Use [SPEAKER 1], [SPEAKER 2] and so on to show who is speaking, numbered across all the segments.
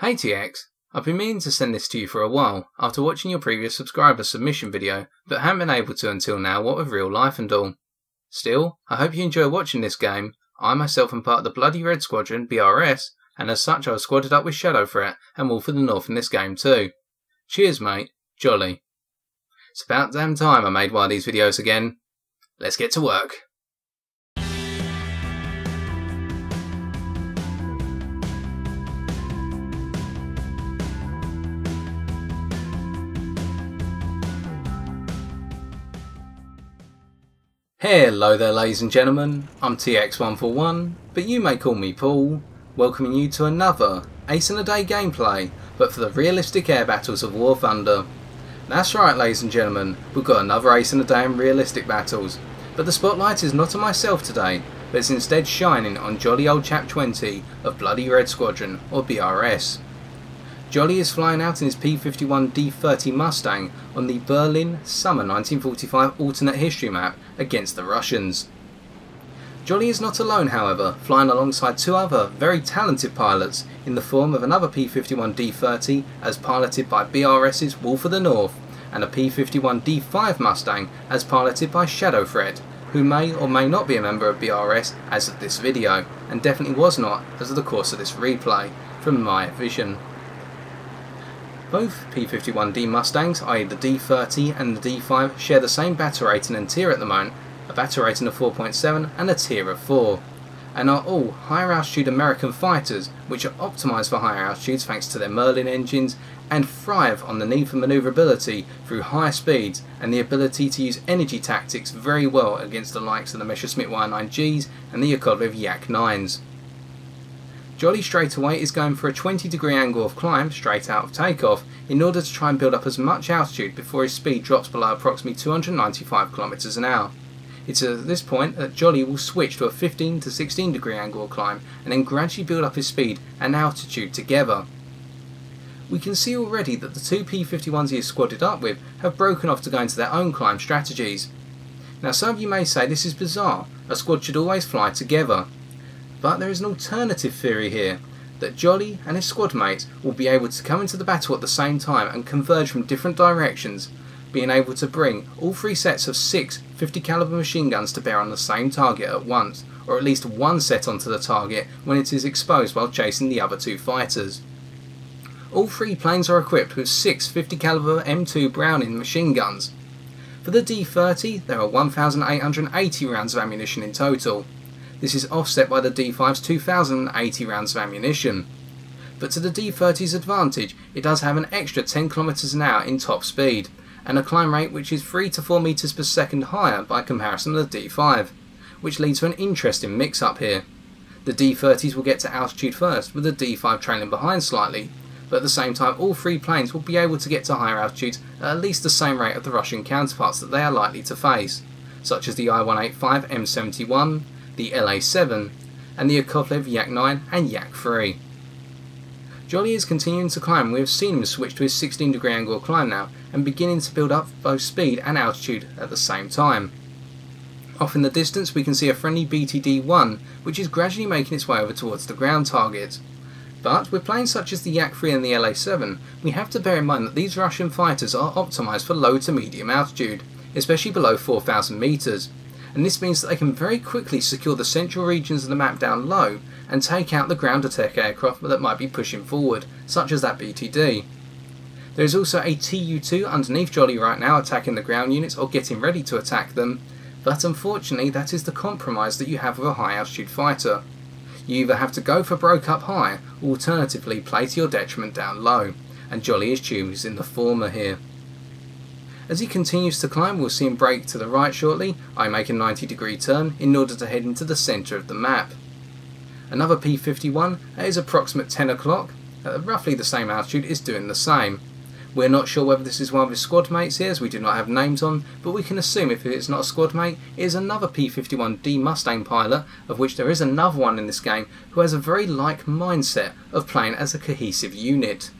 [SPEAKER 1] Hey TX, I've been meaning to send this to you for a while after watching your previous subscriber submission video, but haven't been able to until now, what with real life and all. Still, I hope you enjoy watching this game. I myself am part of the Bloody Red Squadron, BRS, and as such I was squadded up with Shadow Threat and Wolf of the North in this game too. Cheers mate, jolly. It's about damn time I made one of these videos again. Let's get to work. Hello there ladies and gentlemen, I'm TX141, but you may call me Paul, welcoming you to another Ace in a Day gameplay, but for the realistic air battles of War Thunder. That's right ladies and gentlemen, we've got another Ace in a Day in realistic battles, but the spotlight is not on myself today, but it's instead shining on JollyOldChap20 of Bloody Red Squadron, or BRS. Jolly is flying out in his P-51D-30 Mustang on the Berlin Summer 1945 alternate history map against the Russians. Jolly is not alone however, flying alongside two other very talented pilots in the form of another P-51D-30 as piloted by BRS's Wolf of the North and a P-51D-5 Mustang as piloted by Shadow Threat, who may or may not be a member of BRS as of this video, and definitely was not as of the course of this replay, from my vision. Both P-51D Mustangs, i.e. the D30 and the D5, share the same battle rating and tier at the moment, a battle rating of 4.7 and a tier of 4, and are all higher altitude American fighters which are optimised for higher altitudes thanks to their Merlin engines and thrive on the need for manoeuvrability through high speeds and the ability to use energy tactics very well against the likes of the Messerschmitt Y9Gs and the Yakovlev Yak-9s. Jolly straight away is going for a 20-degree angle of climb straight out of takeoff in order to try and build up as much altitude before his speed drops below approximately 295 km an hour. It's at this point that Jolly will switch to a 15 to 16 degree angle of climb and then gradually build up his speed and altitude together. We can see already that the two P-51s he is squadded up with have broken off to go into their own climb strategies. Now some of you may say this is bizarre, a squad should always fly together. But there is an alternative theory here, that Jolly and his squad mates will be able to come into the battle at the same time and converge from different directions, being able to bring all three sets of 6 50 caliber machine guns to bear on the same target at once, or at least one set onto the target when it is exposed while chasing the other two fighters. All three planes are equipped with 6 50 caliber M2 Browning machine guns. For the D30 there are 1,880 rounds of ammunition in total. This is offset by the D5's 2,080 rounds of ammunition. But to the D30's advantage, it does have an extra 10 km an hour in top speed, and a climb rate which is 3 to 4 meters per second higher by comparison to the D5, which leads to an interesting mix-up here. The D30s will get to altitude first, with the D5 trailing behind slightly, but at the same time all three planes will be able to get to higher altitudes at least the same rate of the Russian counterparts that they are likely to face, such as the I-185 M71, the LA-7, and the Yakovlev Yak-9 and Yak-3. Jolly is continuing to climb. We have seen him switch to his 16 degree angle climb now and beginning to build up both speed and altitude at the same time. Off in the distance we can see a friendly BTD-1 which is gradually making its way over towards the ground target. But with planes such as the Yak-3 and the LA-7 we have to bear in mind that these Russian fighters are optimised for low to medium altitude, especially below 4,000 meters. And this means that they can very quickly secure the central regions of the map down low and take out the ground attack aircraft that might be pushing forward, such as that BTD. There is also a Tu-2 underneath Jolly right now attacking the ground units or getting ready to attack them, but unfortunately that is the compromise that you have with a high altitude fighter. You either have to go for broke up high or alternatively play to your detriment down low, and Jolly is choosing the former here. As he continues to climb we'll see him brake to the right shortly. I make a 90-degree turn in order to head into the centre of the map. Another P-51 at his approximate 10 o'clock at roughly the same altitude is doing the same. We're not sure whether this is one of his squad mates here as we do not have names on, but we can assume if it's not a squad mate it is another P-51D Mustang pilot, of which there is another one in this game who has a very like mindset of playing as a cohesive unit.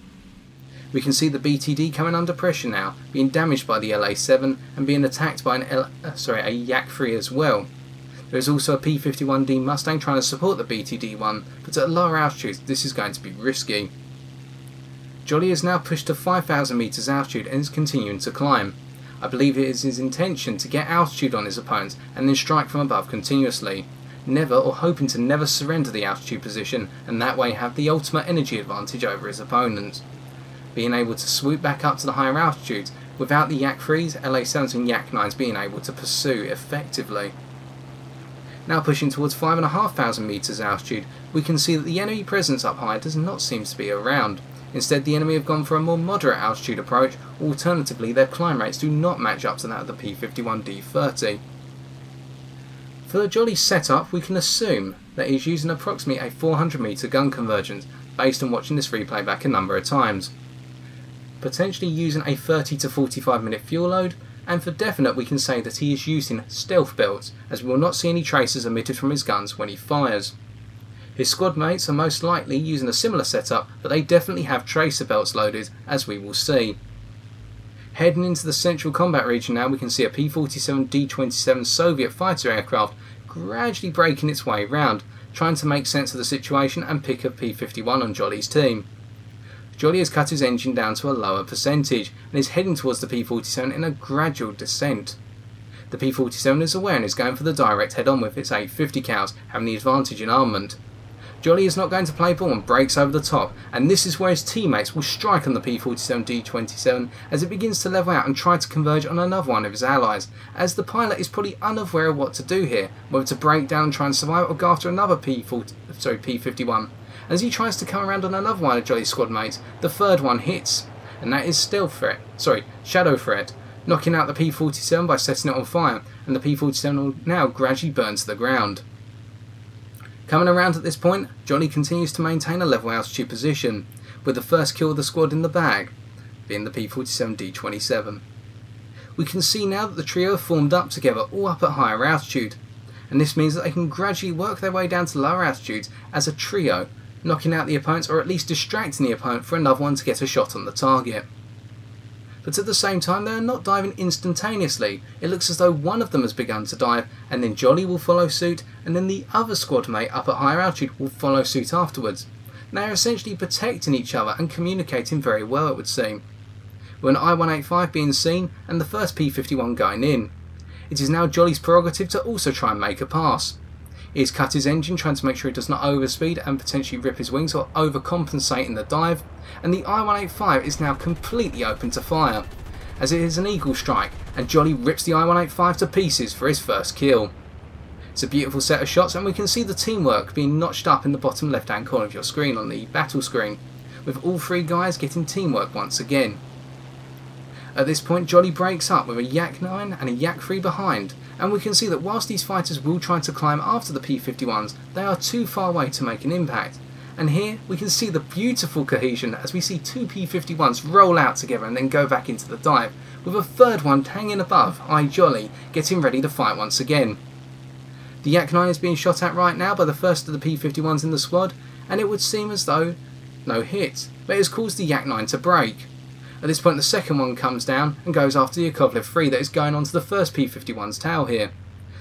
[SPEAKER 1] We can see the BTD coming under pressure now, being damaged by the LA-7 and being attacked by a Yak-3 as well. There is also a P-51D Mustang trying to support the BTD-1, but at lower altitudes this is going to be risky. Jolly is now pushed to 5,000 meters altitude and is continuing to climb. I believe it is his intention to get altitude on his opponents and then strike from above continuously, never or hoping to never surrender the altitude position and that way have the ultimate energy advantage over his opponents. Being able to swoop back up to the higher altitudes without the Yak 3s, LA 7s and Yak 9s being able to pursue effectively. Now pushing towards 5,500 meters altitude, we can see that the enemy presence up high does not seem to be around. Instead, the enemy have gone for a more moderate altitude approach, alternatively their climb rates do not match up to that of the P-51D-30. For the Jolly setup, we can assume that he is using approximately a 400 meter gun convergence, based on watching this replay back a number of times. Potentially using a 30 to 45 minute fuel load, and for definite we can say that he is using stealth belts, as we will not see any traces emitted from his guns when he fires. His squad mates are most likely using a similar setup, but they definitely have tracer belts loaded, as we will see. Heading into the central combat region now, we can see a P-47D-27 Soviet fighter aircraft gradually breaking its way round, trying to make sense of the situation and pick a P-51 on Jolly's team. Jolly has cut his engine down to a lower percentage and is heading towards the P-47 in a gradual descent. The P-47 is aware and is going for the direct head-on with its 850 cals, having the advantage in armament. Jolly is not going to play ball and breaks over the top, and this is where his teammates will strike on the P-47D-27 as it begins to level out and try to converge on another one of his allies, as the pilot is probably unaware of what to do here, whether to break down and try and survive or go after another P-51. As he tries to come around on another one of Jolly's squad mates, the third one hits, and that is Shadow Threat, knocking out the P-47 by setting it on fire, and the P-47 will now gradually burn to the ground. Coming around at this point, Jolly continues to maintain a level altitude position, with the first kill of the squad in the bag, being the P-47D-27. We can see now that the trio have formed up together, all up at higher altitude, and this means that they can gradually work their way down to lower altitudes as a trio, knocking out the opponents or at least distracting the opponent for another one to get a shot on the target. But at the same time they are not diving instantaneously. It looks as though one of them has begun to dive, and then Jolly will follow suit, and then the other squad mate up at higher altitude will follow suit afterwards. They are essentially protecting each other and communicating very well, it would seem. With an I-185 being seen and the first P-51 going in, it is now Jolly's prerogative to also try and make a pass. He has cut his engine, trying to make sure he does not overspeed and potentially rip his wings or overcompensate in the dive, and the I-185 is now completely open to fire, as it is an eagle strike, and Jolly rips the I-185 to pieces for his first kill. It's a beautiful set of shots, and we can see the teamwork being notched up in the bottom left hand corner of your screen on the battle screen, with all three guys getting teamwork once again. At this point, Jolly breaks up with a Yak 9 and a Yak 3 behind, and we can see that whilst these fighters will try to climb after the P-51s, they are too far away to make an impact. And here we can see the beautiful cohesion as we see two P-51s roll out together and then go back into the dive, with a third one hanging above, Jolly, getting ready to fight once again. The Yak 9 is being shot at right now by the first of the P-51s in the squad, and it would seem as though no hit, but it has caused the Yak 9 to break. At this point the second one comes down and goes after the Yakovlev 3 that is going onto the first P-51's tail here.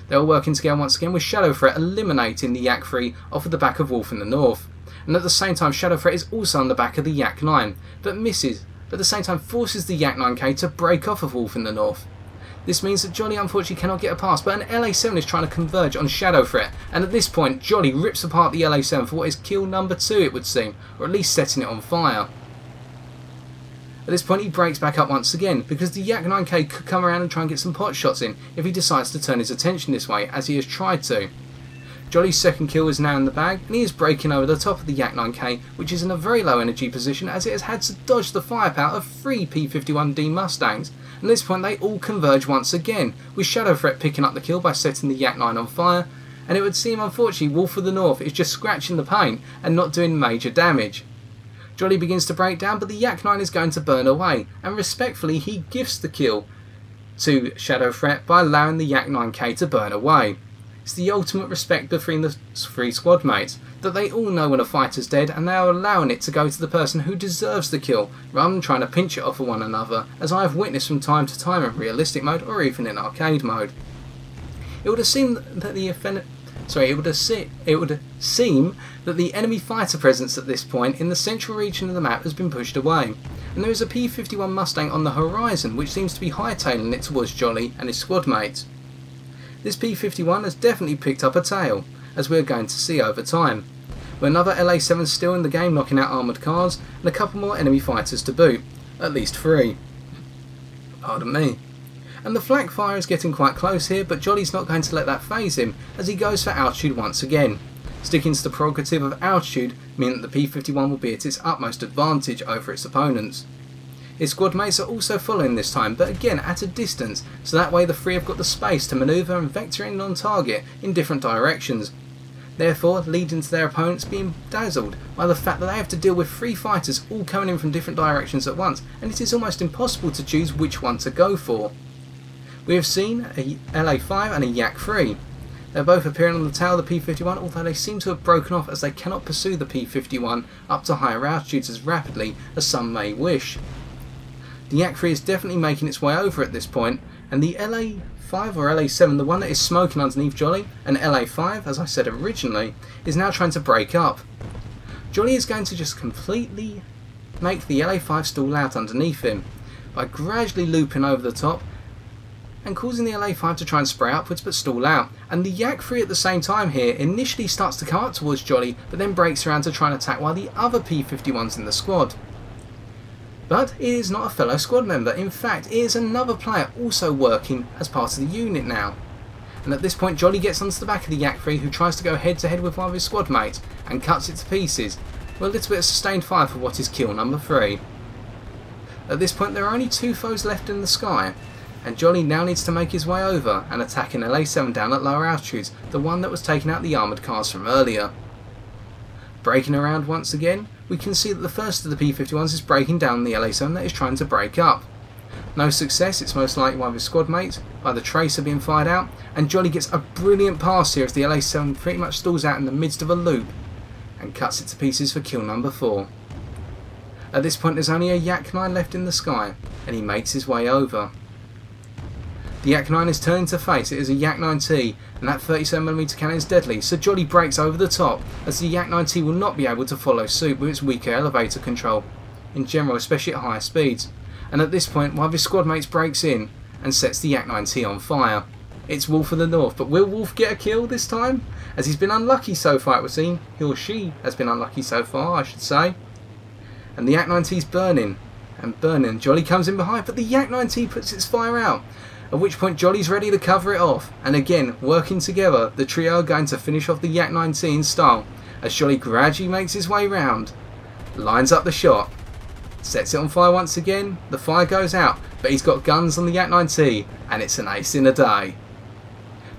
[SPEAKER 1] They are working together once again with Shadow Threat eliminating the Yak 3 off of the back of Wolf in the north. And at the same time Shadow Threat is also on the back of the Yak 9, but misses, but at the same time forces the Yak 9K to break off of Wolf in the north. This means that Jolly unfortunately cannot get a pass, but an LA-7 is trying to converge on Shadow Threat, and at this point Jolly rips apart the LA-7 for what is kill number 2 it would seem, or at least setting it on fire. At this point he breaks back up once again, because the Yak 9K could come around and try and get some pot shots in if he decides to turn his attention this way, as he has tried to. Jolly's second kill is now in the bag, and he is breaking over the top of the Yak 9K, which is in a very low energy position as it has had to dodge the firepower of 3 P-51D Mustangs. And at this point they all converge once again, with Shadow Threat picking up the kill by setting the Yak 9 on fire, and it would seem unfortunately Wolf of the North is just scratching the paint and not doing major damage. Jolly begins to break down, but the Yak 9 is going to burn away, and respectfully he gives the kill to Shadow Threat by allowing the Yak 9K to burn away. It's the ultimate respect between the three squad mates, that they all know when a fighter's dead and they are allowing it to go to the person who deserves the kill, rather than trying to pinch it off of one another, as I have witnessed from time to time in realistic mode or even in arcade mode. It would have seemed that the it would seem that the enemy fighter presence at this point in the central region of the map has been pushed away, and there is a P-51 Mustang on the horizon which seems to be hightailing it towards Jolly and his squad mates. This P-51 has definitely picked up a tail, as we are going to see over time, with another LA-7 still in the game knocking out armoured cars and a couple more enemy fighters to boot, at least 3. Pardon me. And the flak fire is getting quite close here, but Jolly's not going to let that faze him as he goes for altitude once again. Sticking to the prerogative of altitude meaning that the P-51 will be at its utmost advantage over its opponents. His squad mates are also following this time, but again at a distance, so that way the 3 have got the space to manoeuvre and vector in on target in different directions, therefore leading to their opponents being dazzled by the fact that they have to deal with 3 fighters all coming in from different directions at once, and it is almost impossible to choose which one to go for. We have seen a LA-5 and a Yak-3. They're both appearing on the tail of the P-51, although they seem to have broken off as they cannot pursue the P-51 up to higher altitudes as rapidly as some may wish. The Yak-3 is definitely making its way over at this point, and the LA-5 or LA-7, the one that is smoking underneath Jolly, and LA-5, as I said originally, is now trying to break up. Jolly is going to just completely make the LA-5 stall out underneath him by gradually looping over the top and causing the LA-5 to try and spray upwards but stall out, and the Yak-3 at the same time here initially starts to come up towards Jolly but then breaks around to try and attack one of the other P-51s in the squad. But it is not a fellow squad member, in fact it is another player also working as part of the unit now. And at this point Jolly gets onto the back of the Yak-3 who tries to go head to head with one of his squad mates and cuts it to pieces, with a little bit of sustained fire for what is kill number 3. At this point there are only 2 foes left in the sky, and Jolly now needs to make his way over and attack an LA-7 down at lower altitudes, the one that was taking out the armoured cars from earlier. Breaking around once again, we can see that the first of the P-51s is breaking down the LA-7 that is trying to break up. No success, it's most likely one of his squad mates, by the tracer being fired out, and Jolly gets a brilliant pass here as the LA-7 pretty much stalls out in the midst of a loop and cuts it to pieces for kill number 4. At this point there's only a Yak-9 left in the sky, and he makes his way over. The Yak-9 is turning to face, it is a Yak-9T, and that 37mm cannon is deadly, so Jolly breaks over the top, as the Yak-9T will not be able to follow suit with its weaker elevator control, in general, especially at higher speeds. And at this point, one of his squad mates breaks in, and sets the Yak-9T on fire. It's Wolf of the North, but will Wolf get a kill this time? As he's been unlucky so far, it would seem. He or she has been unlucky so far, I should say. And the Yak-9T is burning, and burning. Jolly comes in behind, but the Yak-9T puts its fire out. At which point Jolly's ready to cover it off, and again, working together, the trio are going to finish off the Yak-9T in style, as Jolly gradually makes his way round, lines up the shot, sets it on fire once again, the fire goes out, but he's got guns on the Yak-9T, and it's an ace in a day.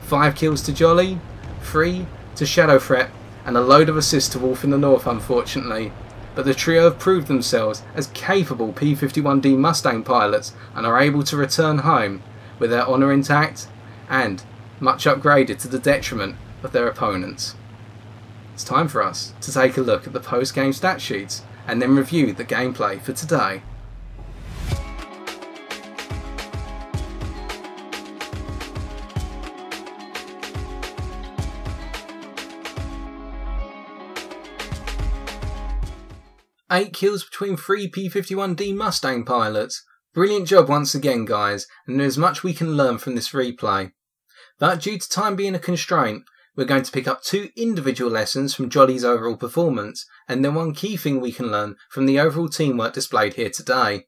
[SPEAKER 1] 5 kills to Jolly, 3 to Shadow Threat, and a load of assists to Wolf in the North unfortunately. But the trio have proved themselves as capable P-51D Mustang pilots and are able to return home with their honour intact and much upgraded to the detriment of their opponents. It's time for us to take a look at the post-game stat sheets and then review the gameplay for today. Eight kills between 3 P-51D Mustang pilots. Brilliant job once again guys, and there is much we can learn from this replay. But due to time being a constraint, we're going to pick up 2 individual lessons from Jolly's overall performance, and then one key thing we can learn from the overall teamwork displayed here today.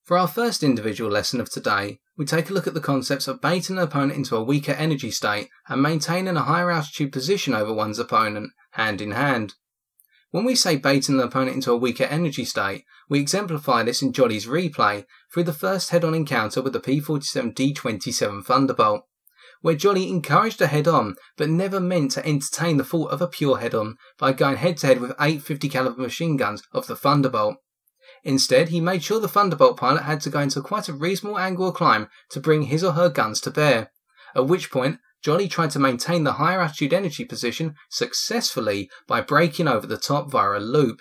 [SPEAKER 1] For our first individual lesson of today, we take a look at the concepts of baiting an opponent into a weaker energy state and maintaining a higher altitude position over one's opponent, hand in hand. When we say baiting the opponent into a weaker energy state, we exemplify this in Jolly's replay through the first head-on encounter with the P-51D-30 Thunderbolt, where Jolly encouraged a head-on but never meant to entertain the thought of a pure head-on by going head-to-head with 8 50-caliber machine guns of the Thunderbolt. Instead, he made sure the Thunderbolt pilot had to go into quite a reasonable angle of climb to bring his or her guns to bear, at which point Jolly tried to maintain the higher altitude energy position successfully by breaking over the top via a loop.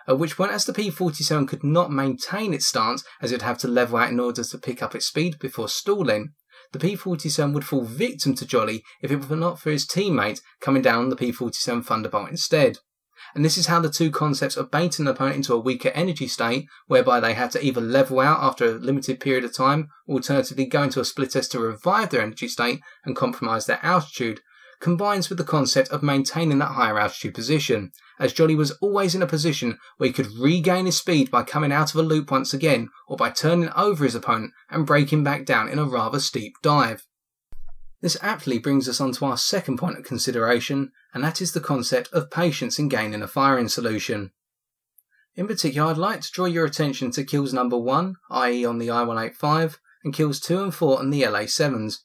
[SPEAKER 1] At which point, as the P-47 could not maintain its stance as it would have to level out in order to pick up its speed before stalling, the P-47 would fall victim to Jolly if it were not for his teammate coming down on the P-47 Thunderbolt instead. And this is how the two concepts of baiting an opponent into a weaker energy state, whereby they had to either level out after a limited period of time, or alternatively go into a split test to revive their energy state and compromise their altitude, combines with the concept of maintaining that higher altitude position, as Jolly was always in a position where he could regain his speed by coming out of a loop once again, or by turning over his opponent and breaking back down in a rather steep dive. This aptly brings us on to our second point of consideration, and that is the concept of patience in gaining a firing solution. In particular, I'd like to draw your attention to kills number 1, i.e. on the I-185, and kills 2 and 4 on the LA-7s.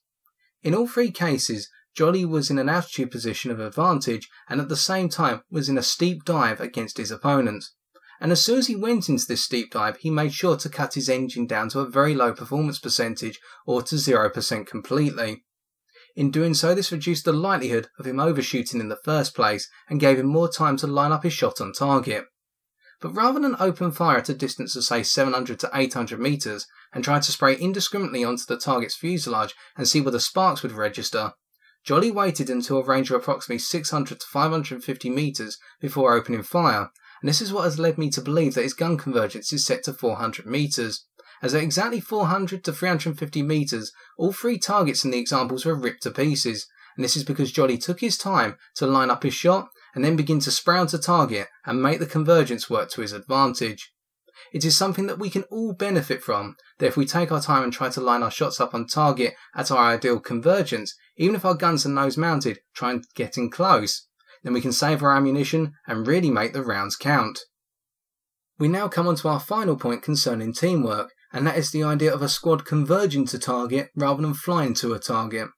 [SPEAKER 1] In all three cases, Jolly was in an altitude position of advantage and at the same time was in a steep dive against his opponents. And as soon as he went into this steep dive, he made sure to cut his engine down to a very low performance percentage, or to 0% completely. In doing so, this reduced the likelihood of him overshooting in the first place and gave him more time to line up his shot on target. But rather than open fire at a distance of say 700 to 800 metres and try to spray indiscriminately onto the target's fuselage and see where the sparks would register, Jolly waited until a range of approximately 600 to 550 metres before opening fire, and this is what has led me to believe that his gun convergence is set to 400 metres. As at exactly 400 to 350 metres, all three targets in the examples were ripped to pieces, and this is because Jolly took his time to line up his shot and then begin to spray onto target and make the convergence work to his advantage. It is something that we can all benefit from, that if we take our time and try to line our shots up on target at our ideal convergence, even if our guns are nose mounted, try and get in close, then we can save our ammunition and really make the rounds count. We now come on to our final point concerning teamwork, and that is the idea of a squad converging to target rather than flying to a target.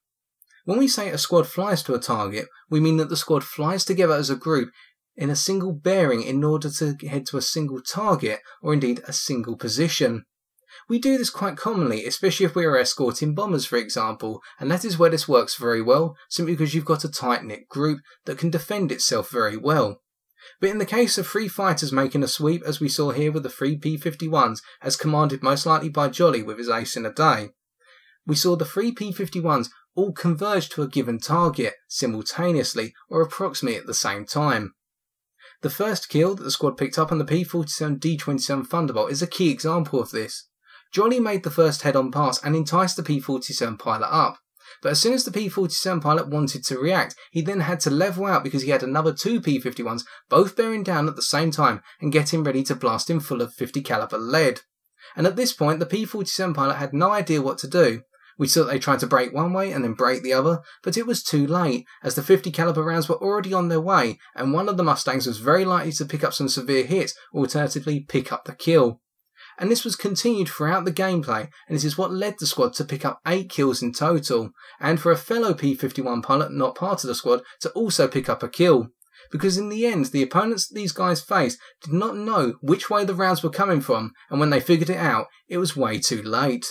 [SPEAKER 1] When we say a squad flies to a target, we mean that the squad flies together as a group in a single bearing in order to head to a single target, or indeed a single position. We do this quite commonly, especially if we are escorting bombers for example, and that is where this works very well, simply because you've got a tight-knit group that can defend itself very well. But in the case of three fighters making a sweep, as we saw here with the three P-51s, as commanded most likely by Jolly with his ace in a day, we saw the three P-51s all converge to a given target simultaneously, or approximately at the same time. The first kill that the squad picked up on the P-51D-30 Thunderbolt is a key example of this. Jolly made the first head-on pass and enticed the P-47 pilot up, but as soon as the P-47 pilot wanted to react, he then had to level out because he had another two P-51s both bearing down at the same time and getting ready to blast him full of 50 caliber lead. And at this point, the P-47 pilot had no idea what to do. We saw that they tried to brake one way and then brake the other, but it was too late, as the 50 caliber rounds were already on their way, and one of the Mustangs was very likely to pick up some severe hits, or alternatively pick up the kill. And this was continued throughout the gameplay, and this is what led the squad to pick up 8 kills in total, and for a fellow P-51 pilot not part of the squad to also pick up a kill. Because in the end, the opponents that these guys faced did not know which way the rounds were coming from, and when they figured it out, it was way too late.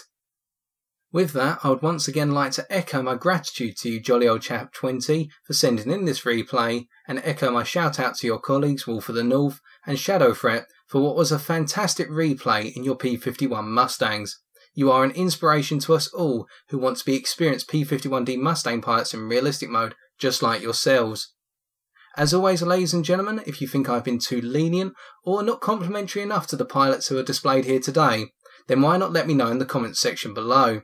[SPEAKER 1] With that, I would once again like to echo my gratitude to you JollyOldChap20 for sending in this replay, and echo my shout out to your colleagues Wolf of the North and Shadow Threat for what was a fantastic replay in your P-51 Mustangs. You are an inspiration to us all who want to be experienced P-51D Mustang pilots in realistic mode, just like yourselves. As always, ladies and gentlemen, if you think I've been too lenient or not complimentary enough to the pilots who are displayed here today, then why not let me know in the comments section below.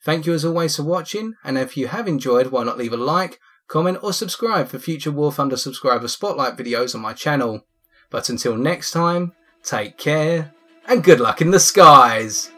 [SPEAKER 1] Thank you as always for watching, and if you have enjoyed, why not leave a like, comment or subscribe for future War Thunder subscriber spotlight videos on my channel. But until next time, take care and good luck in the skies!